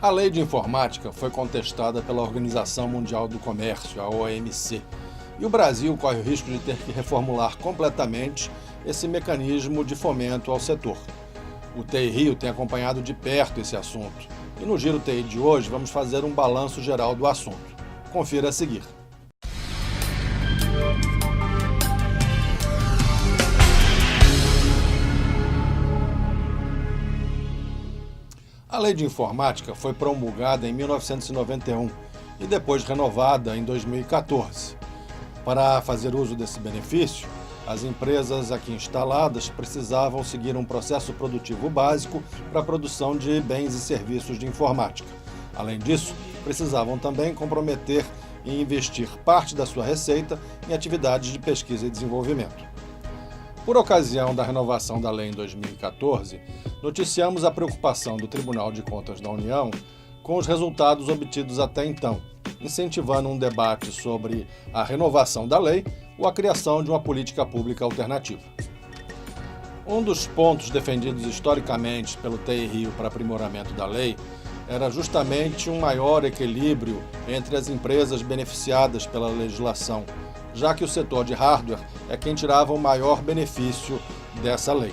A lei de informática foi contestada pela Organização Mundial do Comércio, a OMC, e o Brasil corre o risco de ter que reformular completamente esse mecanismo de fomento ao setor. O TI Rio tem acompanhado de perto esse assunto, e no Giro TI de hoje vamos fazer um balanço geral do assunto. Confira a seguir. A Lei de Informática foi promulgada em 1991 e depois renovada em 2014. Para fazer uso desse benefício, as empresas aqui instaladas precisavam seguir um processo produtivo básico para a produção de bens e serviços de informática. Além disso, precisavam também comprometer e investir parte da sua receita em atividades de pesquisa e desenvolvimento. Por ocasião da renovação da lei em 2014, noticiamos a preocupação do Tribunal de Contas da União com os resultados obtidos até então, incentivando um debate sobre a renovação da lei ou a criação de uma política pública alternativa. Um dos pontos defendidos historicamente pelo TI Rio para aprimoramento da lei era justamente um maior equilíbrio entre as empresas beneficiadas pela legislação, já que o setor de hardware é quem tirava o maior benefício dessa lei.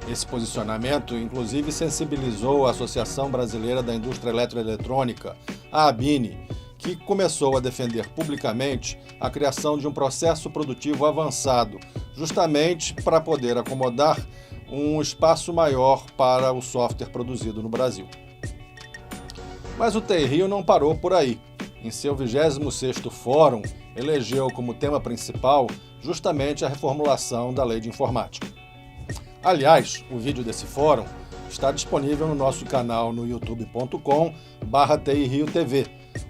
Esse posicionamento, inclusive, sensibilizou a Associação Brasileira da Indústria Eletroeletrônica, a ABINE, que começou a defender publicamente a criação de um processo produtivo avançado, justamente para poder acomodar um espaço maior para o software produzido no Brasil. Mas o TI Rio não parou por aí. Em seu 26º Fórum, elegeu como tema principal justamente a reformulação da Lei de Informática. Aliás, o vídeo desse fórum está disponível no nosso canal no youtube.com/TI Rio TV,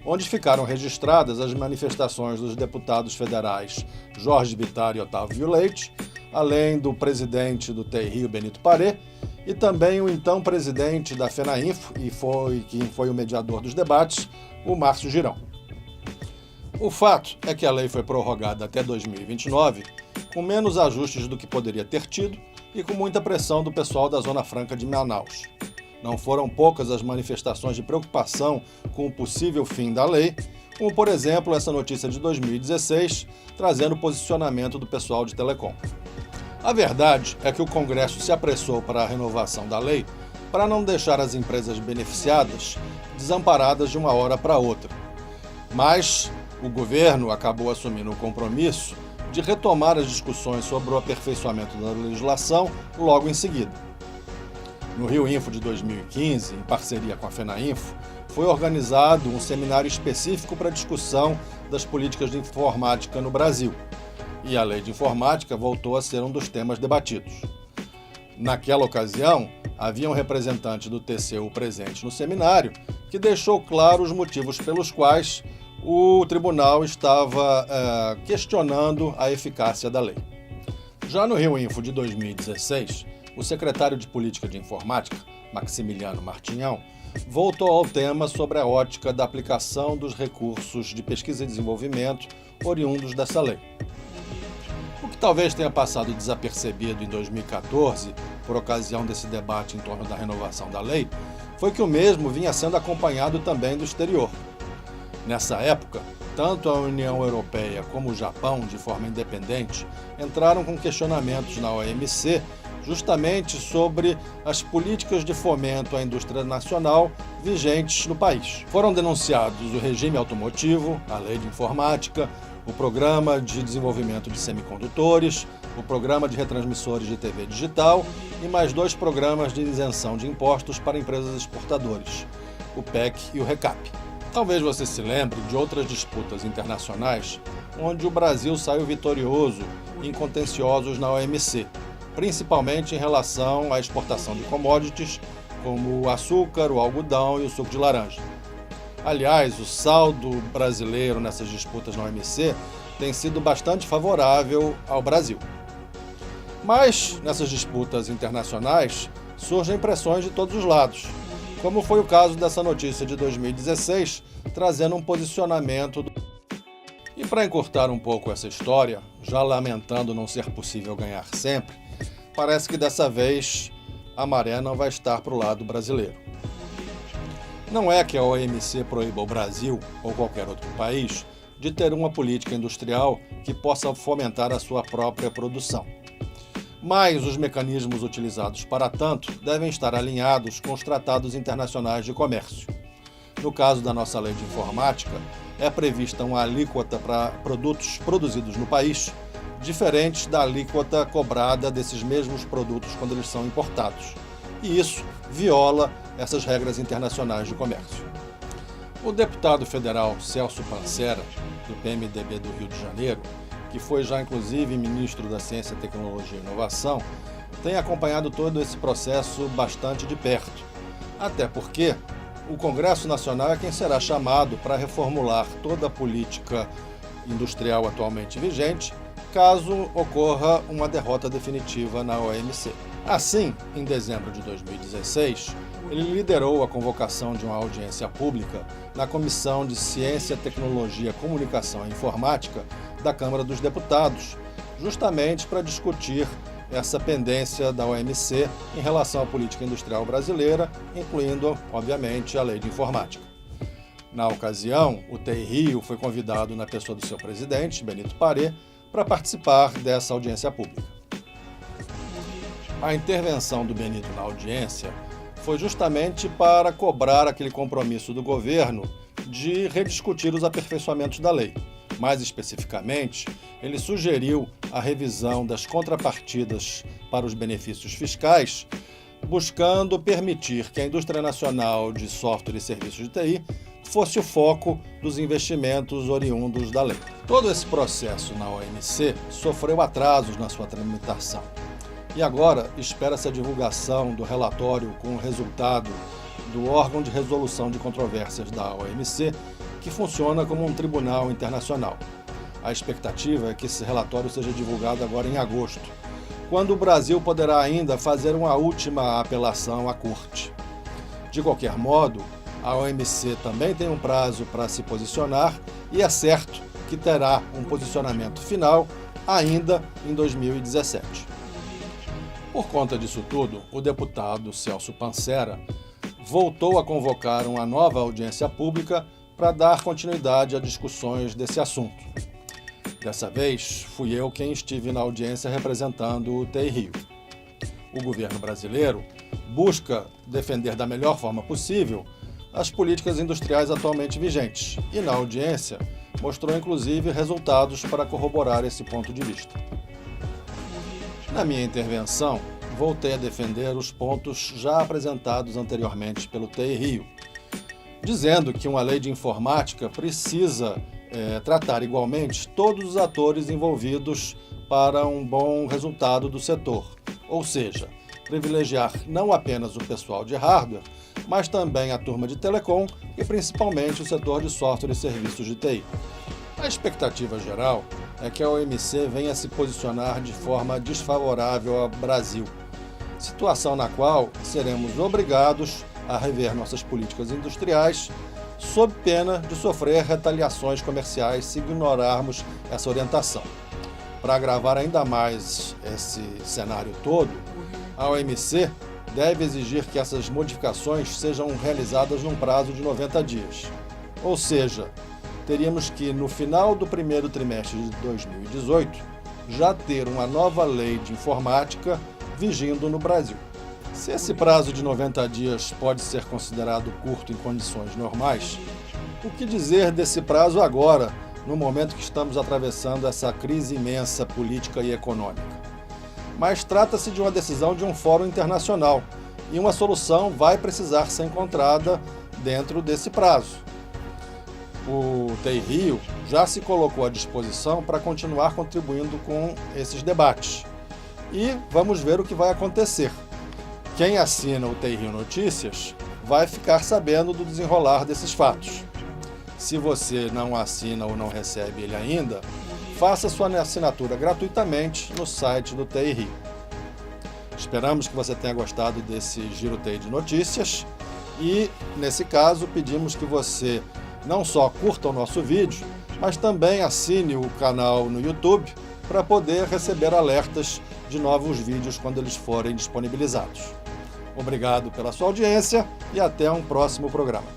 onde ficaram registradas as manifestações dos deputados federais Jorge Bittar e Otávio Leite, além do presidente do TI Rio, Benito Paré, e também o então presidente da FENAINFO, e quem foi o mediador dos debates, o Márcio Girão. O fato é que a lei foi prorrogada até 2029, com menos ajustes do que poderia ter tido e com muita pressão do pessoal da Zona Franca de Manaus. Não foram poucas as manifestações de preocupação com o possível fim da lei, como, por exemplo, essa notícia de 2016, trazendo o posicionamento do pessoal de telecom. A verdade é que o Congresso se apressou para a renovação da lei para não deixar as empresas beneficiadas desamparadas de uma hora para outra. Mas o governo acabou assumindo o compromisso de retomar as discussões sobre o aperfeiçoamento da legislação logo em seguida. No Rio Info de 2015, em parceria com a FENAINFO, foi organizado um seminário específico para discussão das políticas de informática no Brasil, e a Lei de Informática voltou a ser um dos temas debatidos. Naquela ocasião, havia um representante do TCU presente no seminário que deixou claro os motivos pelos quais o tribunal estava questionando a eficácia da lei. Já no Rio Info de 2016, o secretário de Política de Informática, Maximiliano Martinhão, voltou ao tema sobre a ótica da aplicação dos recursos de pesquisa e desenvolvimento oriundos dessa lei. O que talvez tenha passado desapercebido em 2014, por ocasião desse debate em torno da renovação da lei, foi que o mesmo vinha sendo acompanhado também do exterior. Nessa época, tanto a União Europeia como o Japão, de forma independente, entraram com questionamentos na OMC justamente sobre as políticas de fomento à indústria nacional vigentes no país. Foram denunciados o regime automotivo, a lei de informática, o Programa de Desenvolvimento de Semicondutores, o Programa de Retransmissores de TV Digital e mais 2 programas de isenção de impostos para empresas exportadoras, o PEC e o RECAP. Talvez você se lembre de outras disputas internacionais onde o Brasil saiu vitorioso em contenciosos na OMC, principalmente em relação à exportação de commodities como o açúcar, o algodão e o suco de laranja. Aliás, o saldo brasileiro nessas disputas na OMC tem sido bastante favorável ao Brasil. Mas, nessas disputas internacionais, surgem pressões de todos os lados, como foi o caso dessa notícia de 2016, trazendo um posicionamento do... E para encurtar um pouco essa história, já lamentando não ser possível ganhar sempre, parece que dessa vez a maré não vai estar para o lado brasileiro. Não é que a OMC proíba o Brasil ou qualquer outro país de ter uma política industrial que possa fomentar a sua própria produção. Mas os mecanismos utilizados para tanto devem estar alinhados com os tratados internacionais de comércio. No caso da nossa lei de informática, é prevista uma alíquota para produtos produzidos no país, diferente da alíquota cobrada desses mesmos produtos quando eles são importados. E isso viola essas regras internacionais de comércio. O deputado federal Celso Pancera, do PMDB do Rio de Janeiro, que foi já inclusive ministro da Ciência, Tecnologia e Inovação, tem acompanhado todo esse processo bastante de perto. Até porque o Congresso Nacional é quem será chamado para reformular toda a política industrial atualmente vigente, caso ocorra uma derrota definitiva na OMC. Assim, em dezembro de 2016, ele liderou a convocação de uma audiência pública na Comissão de Ciência, Tecnologia, Comunicação e Informática da Câmara dos Deputados, justamente para discutir essa pendência da OMC em relação à política industrial brasileira, incluindo, obviamente, a lei de informática. Na ocasião, o TI Rio foi convidado na pessoa do seu presidente, Benito Paré, para participar dessa audiência pública. A intervenção do Benito na audiência foi justamente para cobrar aquele compromisso do governo de rediscutir os aperfeiçoamentos da lei. Mais especificamente, ele sugeriu a revisão das contrapartidas para os benefícios fiscais, buscando permitir que a indústria nacional de software e serviços de TI fosse o foco dos investimentos oriundos da lei. Todo esse processo na OMC sofreu atrasos na sua tramitação. E agora espera-se a divulgação do relatório com o resultado do órgão de resolução de controvérsias da OMC, que funciona como um tribunal internacional. A expectativa é que esse relatório seja divulgado agora em agosto, quando o Brasil poderá ainda fazer uma última apelação à Corte. De qualquer modo, a OMC também tem um prazo para se posicionar e é certo que terá um posicionamento final ainda em 2017. Por conta disso tudo, o deputado Celso Pancera voltou a convocar uma nova audiência pública para dar continuidade a discussões desse assunto. Dessa vez, fui eu quem estive na audiência representando o TI Rio. O governo brasileiro busca defender da melhor forma possível as políticas industriais atualmente vigentes e, na audiência, mostrou inclusive resultados para corroborar esse ponto de vista. Na minha intervenção, voltei a defender os pontos já apresentados anteriormente pelo TI Rio, dizendo que uma lei de informática precisa tratar igualmente todos os atores envolvidos para um bom resultado do setor, ou seja, privilegiar não apenas o pessoal de hardware, mas também a turma de telecom e principalmente o setor de software e serviços de TI. A expectativa geral é que a OMC venha se posicionar de forma desfavorável ao Brasil, situação na qual seremos obrigados a rever nossas políticas industriais, sob pena de sofrer retaliações comerciais se ignorarmos essa orientação. Para agravar ainda mais esse cenário todo, a OMC deve exigir que essas modificações sejam realizadas num prazo de 90 dias. Ou seja, teríamos que, no final do primeiro trimestre de 2018, já ter uma nova lei de informática vigindo no Brasil. Se esse prazo de 90 dias pode ser considerado curto em condições normais, o que dizer desse prazo agora, no momento que estamos atravessando essa crise imensa política e econômica? Mas trata-se de uma decisão de um fórum internacional e uma solução vai precisar ser encontrada dentro desse prazo. O TI Rio já se colocou à disposição para continuar contribuindo com esses debates. E vamos ver o que vai acontecer. Quem assina o TI Rio Notícias vai ficar sabendo do desenrolar desses fatos. Se você não assina ou não recebe ele ainda, faça sua assinatura gratuitamente no site do TI Rio. Esperamos que você tenha gostado desse Giro TI de notícias e, nesse caso, pedimos que você não só curta o nosso vídeo, mas também assine o canal no YouTube para poder receber alertas de novos vídeos quando eles forem disponibilizados. Obrigado pela sua audiência e até um próximo programa.